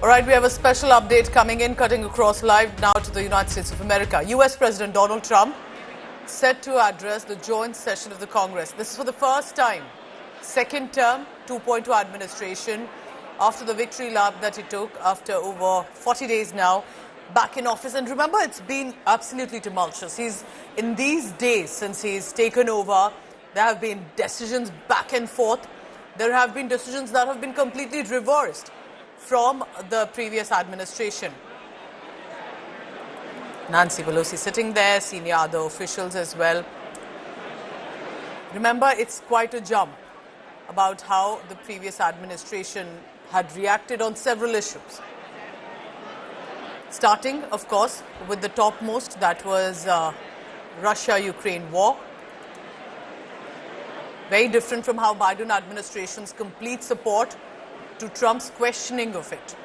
All right, we have a special update coming in, cutting across live now to the United States of America. U.S. President Donald Trump set to address the joint session of the Congress. This is for the first time, second term, 2.2 administration, after the victory lap that he took after over 40 days now back in office. And remember, it's been absolutely tumultuous. In these days since he's taken over, there have been decisions back and forth. There have been decisions that have been completely reversed from the previous administration. Nancy Pelosi sitting there, senior other officials as well. Remember, it's quite a jump about how the previous administration had reacted on several issues. Starting, of course, with the topmost, that was Russia-Ukraine war. Very different from how Biden administration's complete support to Trump's questioning of it.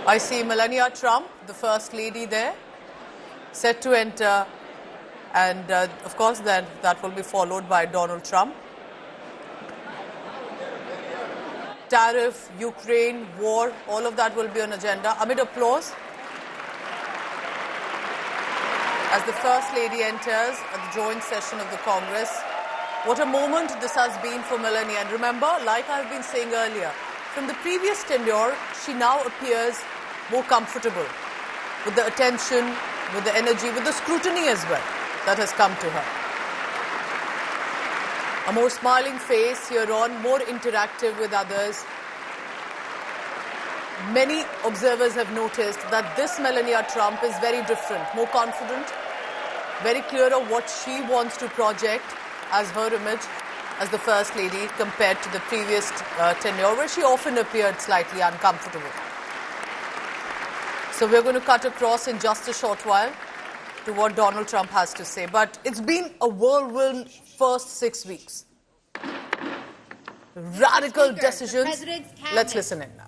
I see Melania Trump, the First Lady there, set to enter, and of course then that will be followed by Donald Trump. Tariff, Ukraine, war, all of that will be on agenda. Amid applause, as the First Lady enters at the joint session of the Congress. What a moment this has been for Melania. And remember, like I've been saying earlier, from the previous tenure, she now appears more comfortable with the attention, with the energy, with the scrutiny as well that has come to her. A more smiling face here on, more interactive with others. Many observers have noticed that this Melania Trump is very different, more confident, very clear of what she wants to project as her image as the First Lady compared to the previous tenure, where she often appeared slightly uncomfortable. So we're going to cut across in just a short while to what Donald Trump has to say. But it's been a whirlwind first 6 weeks. Radical decisions. Let's listen in now.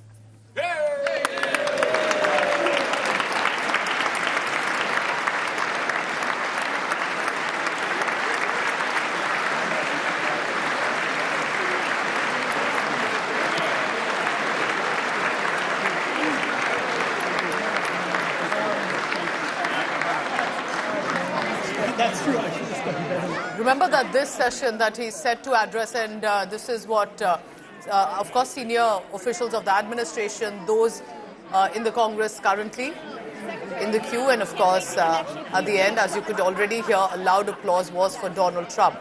Remember that this session that he's set to address, and this is what, of course, senior officials of the administration, those in the Congress currently in the queue, and of course, at the end, as you could already hear, a loud applause was for Donald Trump.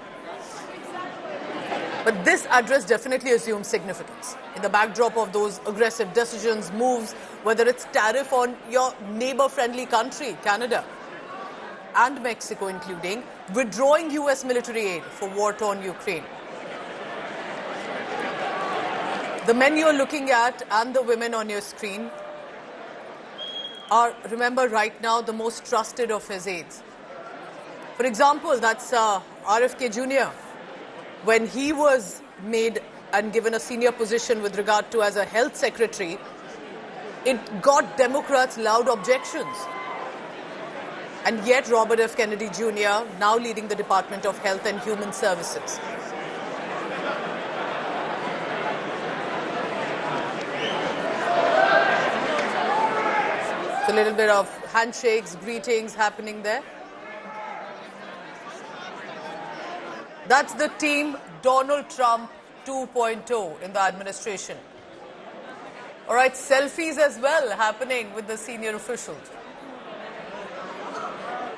But this address definitely assumes significance in the backdrop of those aggressive decisions, moves, whether it's tariff on your neighbor-friendly country, Canada, and Mexico including, withdrawing U.S. military aid for war-torn Ukraine. The men you're looking at and the women on your screen are, remember right now, the most trusted of his aides. For example, that's RFK Jr. When he was made and given a senior position with regard to as a health secretary, it got Democrats loud objections. And yet Robert F. Kennedy Jr., now leading the Department of Health and Human Services. So a little bit of handshakes, greetings happening there. That's the team Donald Trump 2.0 in the administration. All right, selfies as well happening with the senior officials.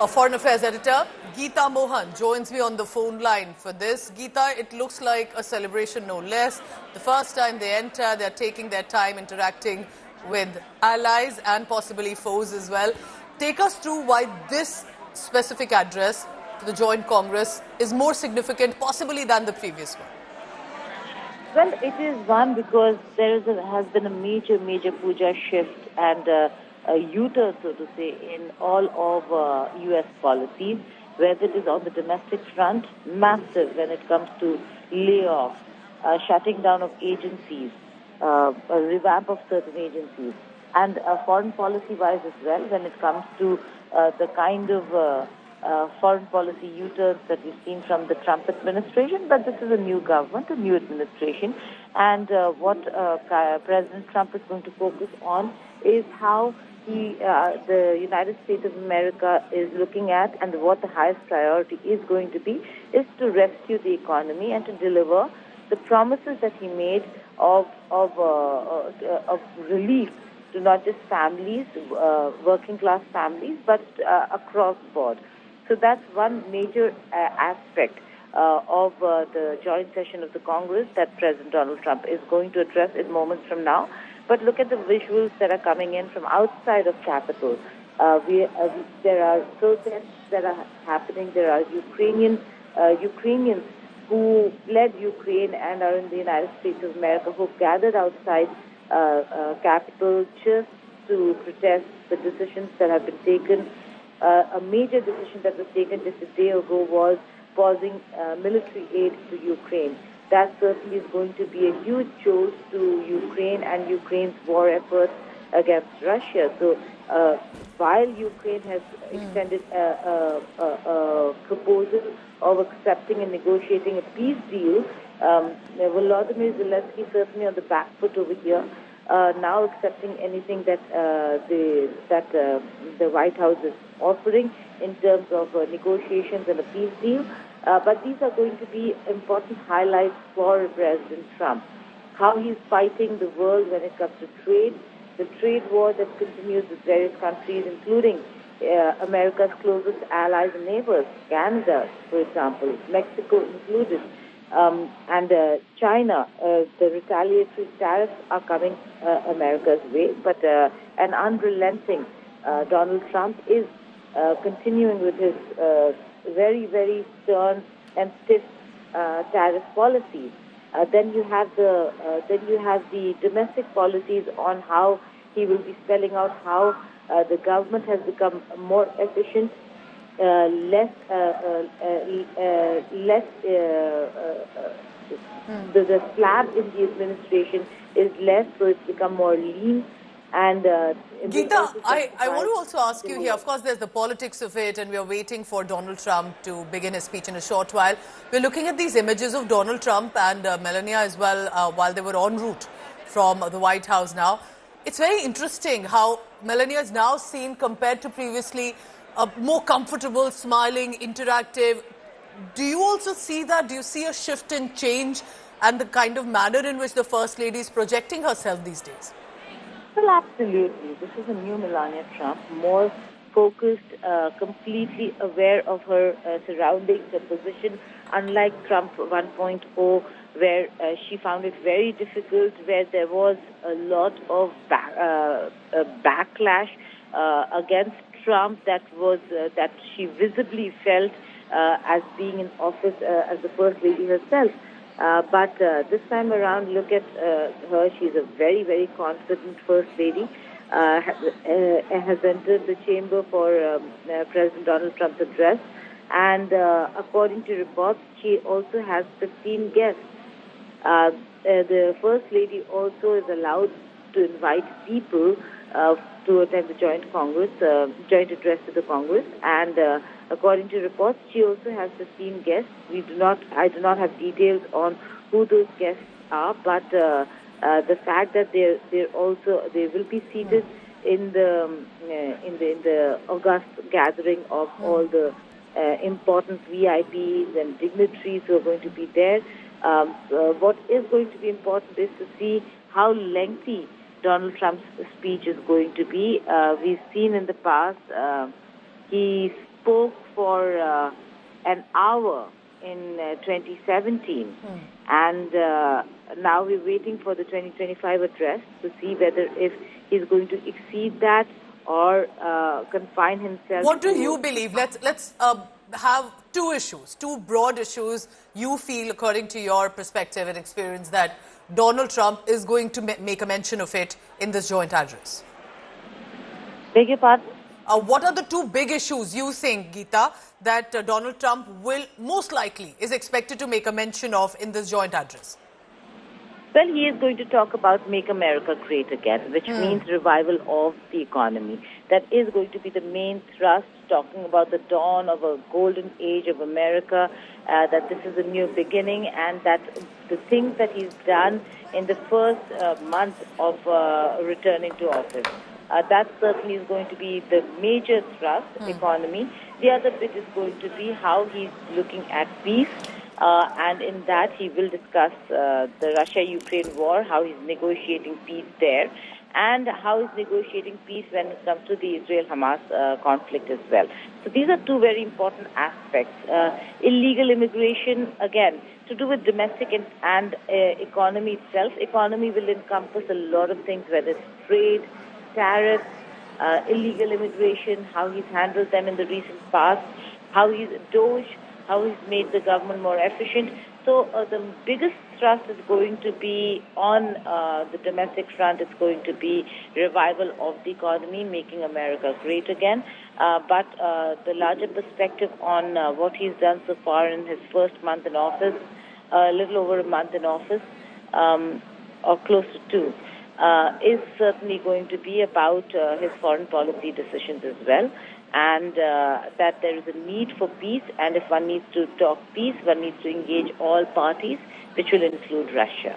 A Foreign Affairs editor, Geeta Mohan, joins me on the phone line for this. Geeta, it looks like a celebration, no less. The first time they enter, they're taking their time interacting with allies and possibly foes as well. Take us through why this specific address to the Joint Congress is more significant, possibly than the previous one. Well, it is one because has been a major puja shift and a U-turn, so to say, in all of U.S. policies, whether it is on the domestic front, massive when it comes to layoffs, shutting down of agencies, a revamp of certain agencies, and foreign policy-wise as well, when it comes to the kind of foreign policy U-turns that we've seen from the Trump administration, but this is a new government, a new administration, and what President Trump is going to focus on is how the United States of America is looking at, and what the highest priority is going to be, is to rescue the economy and to deliver the promises that he made of relief to not just families, working class families, but across board. So that's one major aspect of the joint session of the Congress that President Donald Trump is going to address in moments from now. But look at the visuals that are coming in from outside of Capitol. There are protests that are happening. There are Ukrainians who fled Ukraine and are in the United States of America, who've gathered outside Capitol just to protest the decisions that have been taken. A major decision that was taken just a day ago was pausing military aid to Ukraine. That certainly is going to be a huge jolt to Ukraine and Ukraine's war efforts against Russia. So while Ukraine has extended a proposal of accepting and negotiating a peace deal, Volodymyr Zelensky certainly on the back foot over here, now accepting anything that the White House is offering in terms of negotiations and a peace deal. But these are going to be important highlights for President Trump. How he's fighting the world when it comes to trade, the trade war that continues with various countries, including America's closest allies and neighbors, Canada, for example, Mexico included, and China. The retaliatory tariffs are coming America's way, but an unrelenting Donald Trump is continuing with his very, very stern and stiff tariff policies. Then you have the domestic policies on how he will be spelling out how the government has become more efficient, the slab in the administration is less, so it's become more lean. And Geeta, I want to also ask you here, of course, there's the politics of it, and we're waiting for Donald Trump to begin his speech in a short while. We're looking at these images of Donald Trump and Melania as well while they were en route from the White House now. It's very interesting how Melania is now seen, compared to previously, more comfortable, smiling, interactive. Do you also see that? Do you see a shift in change and the kind of manner in which the First Lady is projecting herself these days? Well, absolutely. This is a new Melania Trump, more focused, completely aware of her surroundings, her position, unlike Trump 1.0, where she found it very difficult, where there was a lot of backlash against Trump that she visibly felt as being in office as the First Lady herself. But this time around, look at her. She's a very, very confident First Lady. Has entered the chamber for President Donald Trump's address. And according to reports, she also has 15 guests. The First Lady also is allowed to invite people to attend the joint address to the Congress. And according to reports, she also has 15 guests. I do not have details on who those guests are, but the fact that they will be seated in the august gathering of all the important VIPs and dignitaries who are going to be there. What is going to be important is to see how lengthy Donald Trump's speech is going to be. We've seen in the past he spoke for an hour in 2017, and now we're waiting for the 2025 address to see whether if he's going to exceed that or confine himself. What do you believe? Let's have two broad issues you feel, according to your perspective and experience, that Donald Trump is going to make a mention of it in this joint address. Beg your pardon? What are the two big issues you think, Geeta, that Donald Trump will most likely is expected to make a mention of in this joint address? Well, he is going to talk about Make America Great Again, which means revival of the economy. That is going to be the main thrust, talking about the dawn of a golden age of America, that this is a new beginning, and that the things that he's done in the first month of returning to office. That certainly is going to be the major thrust, economy. The other bit is going to be how he's looking at peace. And in that, he will discuss the Russia-Ukraine war, how he's negotiating peace there, and how he's negotiating peace when it comes to the Israel-Hamas conflict as well. So these are two very important aspects. Illegal immigration, again, to do with domestic and economy itself. Economy will encompass a lot of things, whether it's trade, tariffs, illegal immigration, how he's handled them in the recent past, how he's how he's made the government more efficient. So the biggest thrust is going to be on the domestic front. It's going to be revival of the economy, making America great again. But the larger perspective on what he's done so far in his first month in office, a little over a month in office, or close to two, is certainly going to be about his foreign policy decisions as well. And that there is a need for peace, and if one needs to talk peace, one needs to engage all parties, which will include Russia.